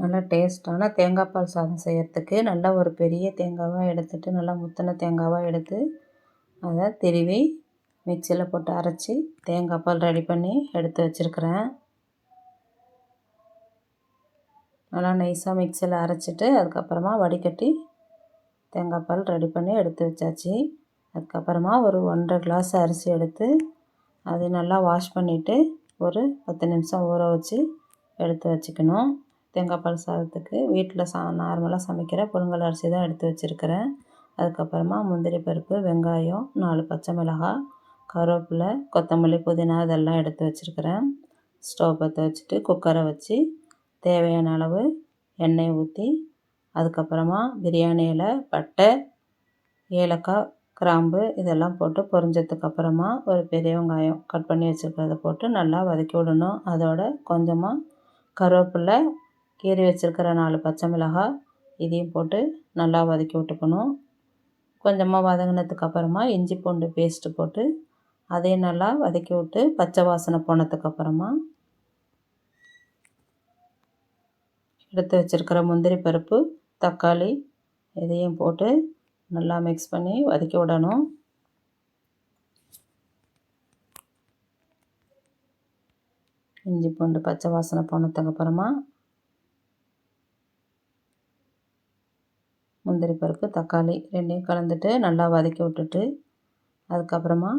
நல்லா டேஸ்ட்டான தேங்காய் பால் சாதம் செய்கிறதுக்கு நல்லா ஒரு பெரிய தேங்காவாக எடுத்துகிட்டு நல்லா முத்தின தேங்காவாக எடுத்து அதை திருவி மிக்சியில் போட்டு அரைச்சி தேங்காய் பால் ரெடி பண்ணி எடுத்து வச்சுருக்கிறேன். நல்லா நைஸாக மிக்சியில் அரைச்சிட்டு அதுக்கப்புறமா வடிகட்டி தேங்காய் பால் ரெடி பண்ணி எடுத்து வச்சாச்சு. அதுக்கப்புறமா ஒரு 1.5 கிளாஸ் அரிசி எடுத்து அதை நல்லா வாஷ் பண்ணிவிட்டு ஒரு 10 நிமிஷம் ஊற வச்சு எடுத்து வச்சுக்கணும். தேங்காய் பால் சாதத்துக்கு வீட்டில் நார்மலாக சமைக்கிற புழுங்கல் அரிசி தான் எடுத்து வச்சுருக்கிறேன். அதுக்கப்புறமா முந்திரி பருப்பு, வெங்காயம், 4 பச்சை மிளகாய், கருவேப்பிலை, கொத்தமல்லி, புதினா இதெல்லாம் எடுத்து வச்சுருக்கிறேன். ஸ்டவ் பற்ற வச்சுட்டு குக்கரை வச்சு தேவையான அளவு எண்ணெய் ஊற்றி அதுக்கப்புறமா பிரியாணி இலை, பட்டை, ஏலக்காய், கிராம்பு இதெல்லாம் போட்டு பொரிஞ்சதுக்கப்புறமா ஒரு பெரிய வெங்காயம் கட் பண்ணி வச்சுருக்கிறத போட்டு நல்லா வதக்கி விடணும். அதோட கொஞ்சமாக கருவேப்பிலை, கீறி வச்சுருக்கிற 4 பச்சை மிளகாய் இதையும் போட்டு நல்லா வதக்கி விட்டுக்கணும். கொஞ்சமாக வதங்கினதுக்கப்புறமா இஞ்சி பூண்டு பேஸ்ட்டு போட்டு அதையும் நல்லா வதக்கி விட்டு பச்சை வாசனை போனதுக்கப்புறமா எடுத்து வச்சுருக்கிற முந்திரி பருப்பு, தக்காளி இதையும் போட்டு நல்லா மிக்ஸ் பண்ணி வதக்கி விடணும். இஞ்சி பூண்டு பச்சை வாசனை போனதுக்கப்புறமா முந்திரி பருப்பு, தக்காளி ரெண்டையும் கலந்துட்டு நல்லா வதக்கி விட்டுட்டு அதுக்கப்புறமா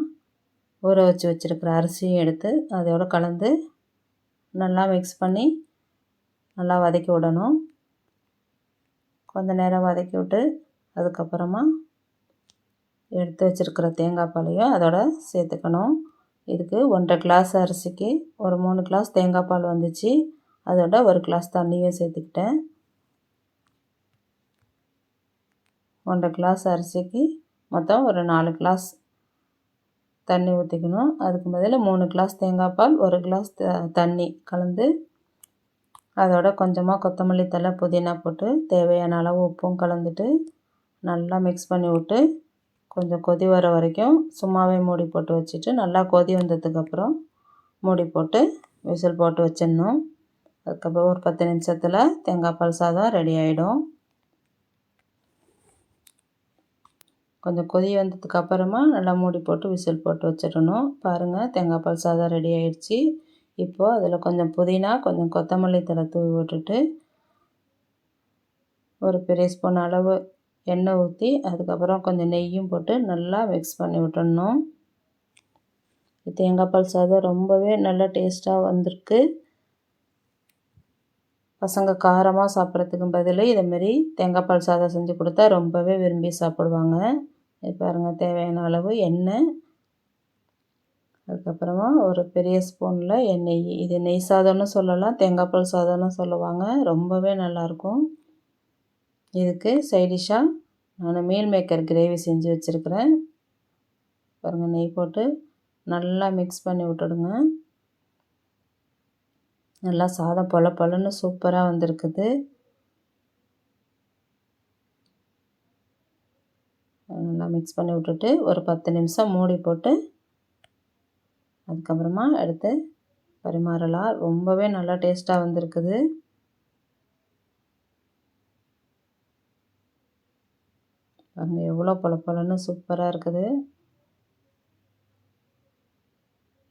ஊற வச்சு வச்சுருக்கிற அரிசியும் எடுத்து அதோடு கலந்து நல்லா மிக்ஸ் பண்ணி நல்லா வதக்கி விடணும். கொஞ்ச நேரம் வதக்கி விட்டு அதுக்கப்புறமா எடுத்து வச்சுருக்கிற தேங்காய் பாலையும் அதோட சேர்த்துக்கணும். இதுக்கு 1.5 கிளாஸ் அரிசிக்கு ஒரு 3 கிளாஸ் தேங்காய் பால் வந்துச்சு. அதோட 1 கிளாஸ் தண்ணியும் சேர்த்துக்கிட்டேன். 1.5 கிளாஸ் அரிசிக்கு மொத்தம் ஒரு 4 கிளாஸ் தண்ணி ஊற்றிக்கணும். அதுக்கு பதில் 3 கிளாஸ் தேங்காய் பால், 1 கிளாஸ் தண்ணி கலந்து அதோட கொஞ்சமாக கொத்தமல்லி தழை, புதினா போட்டு தேவையான அளவு உப்பும் கலந்துட்டு நல்லா மிக்ஸ் பண்ணி விட்டு கொஞ்சம் கொதி வர வரைக்கும் சும்மாவே மூடி போட்டு வச்சுட்டு நல்லா கொதி வந்ததுக்கப்புறம் மூடி போட்டு விசில் போட்டு வச்சிடணும். அதுக்கப்புறம் ஒரு 10 நிமிஷத்தில் தேங்காய் பால் சாதம் ரெடி ஆகிடும். கொஞ்சம் கொதி வந்ததுக்கப்புறமா நல்லா மூடி போட்டு விசில் போட்டு வச்சிடணும். பாருங்கள், தேங்காய் பால் சாதம் ரெடி ஆகிடுச்சி. இப்போது அதில் கொஞ்சம் புதினா, கொஞ்சம் கொத்தமல்லி தழை தூவி விட்டுட்டு ஒரு பெரிய ஸ்பூன் அளவு எண்ணெய் ஊற்றி அதுக்கப்புறம் கொஞ்சம் நெய்யும் போட்டு நல்லா மிக்ஸ் பண்ணி விட்டுடணும். தேங்காய் பால் சாதம் ரொம்பவே நல்லா டேஸ்ட்டாக வந்திருக்கு. பசங்க காரமாக சாப்பிட்றதுக்கு பதில் இதேமாரி தேங்காய் பால் சாதம் செஞ்சு கொடுத்தா ரொம்பவே விரும்பி சாப்பிடுவாங்க. இது பாருங்கள், தேவையான அளவு எண்ணெய், அதுக்கப்புறமா ஒரு பெரிய ஸ்பூனில் எண்ணெய். இது நெய் சாதம்னு சொல்லலாம், தேங்காய் பால் சாதம்னு சொல்லுவாங்க. ரொம்பவே நல்லாயிருக்கும். இதுக்கு சைடிஷ்ஷாக நான் மீல் மேக்கர் கிரேவி செஞ்சு வச்சுருக்கிறேன். பாருங்கள், நெய் போட்டு நல்லா மிக்ஸ் பண்ணி விட்டுடுங்க. நல்லா சாதம் பொல பொலன்னு சூப்பராக வந்திருக்குது. நல்லா மிக்ஸ் பண்ணி விட்டுட்டு ஒரு 10 நிமிஷம் மூடி போட்டு அதுக்கப்புறமா எடுத்து பரிமாறலாம். ரொம்பவே நல்லா டேஸ்ட்டாக வந்திருக்குது. பாருங்கள், எவ்வளோ பொல பொலன்னு சூப்பராக இருக்குது.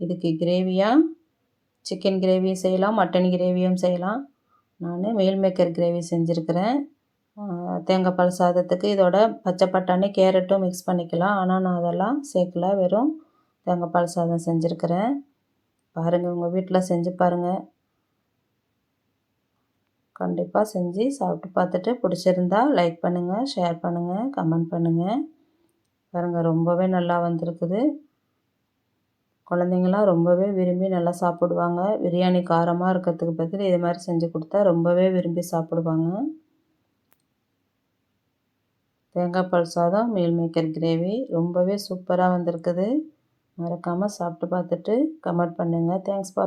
இதுக்கு கிரேவியாக சிக்கன் கிரேவியும் செய்யலாம், மட்டன் கிரேவியும் செய்யலாம். நான் மீல் மேக்கர் கிரேவி செஞ்சுருக்கிறேன். தேங்காய் பால் சாதத்துக்கு இதோட பச்சை பட்டாணி, கேரட்டும் மிக்ஸ் பண்ணிக்கலாம். ஆனால் நான் அதெல்லாம் சேர்க்கல, வெறும் தேங்காய் பால் சாதம் செஞ்சுருக்கிறேன். பாருங்கள், உங்கள் வீட்டில் செஞ்சு பாருங்கள். கண்டிப்பாக செஞ்சு சாப்பிட்டு பார்த்துட்டு பிடிச்சிருந்தா லைக் பண்ணுங்கள், ஷேர் பண்ணுங்கள், கமெண்ட் பண்ணுங்கள். பாருங்கள், ரொம்பவே நல்லா வந்திருக்குது. குழந்தைங்களாம் ரொம்பவே விரும்பி நல்லா சாப்பிடுவாங்க. பிரியாணி காரமாக இருக்கிறதுக்கு பதில் இது மாதிரி செஞ்சு கொடுத்தா ரொம்பவே விரும்பி சாப்பிடுவாங்க. தேங்காய் பால் சாதம், மீல் மேக்கர் கிரேவி ரொம்பவே சூப்பராக வந்திருக்குது. மறக்காமல் சாப்பிட்டு பார்த்துட்டு கமெண்ட் பண்ணுங்கள். Thanks for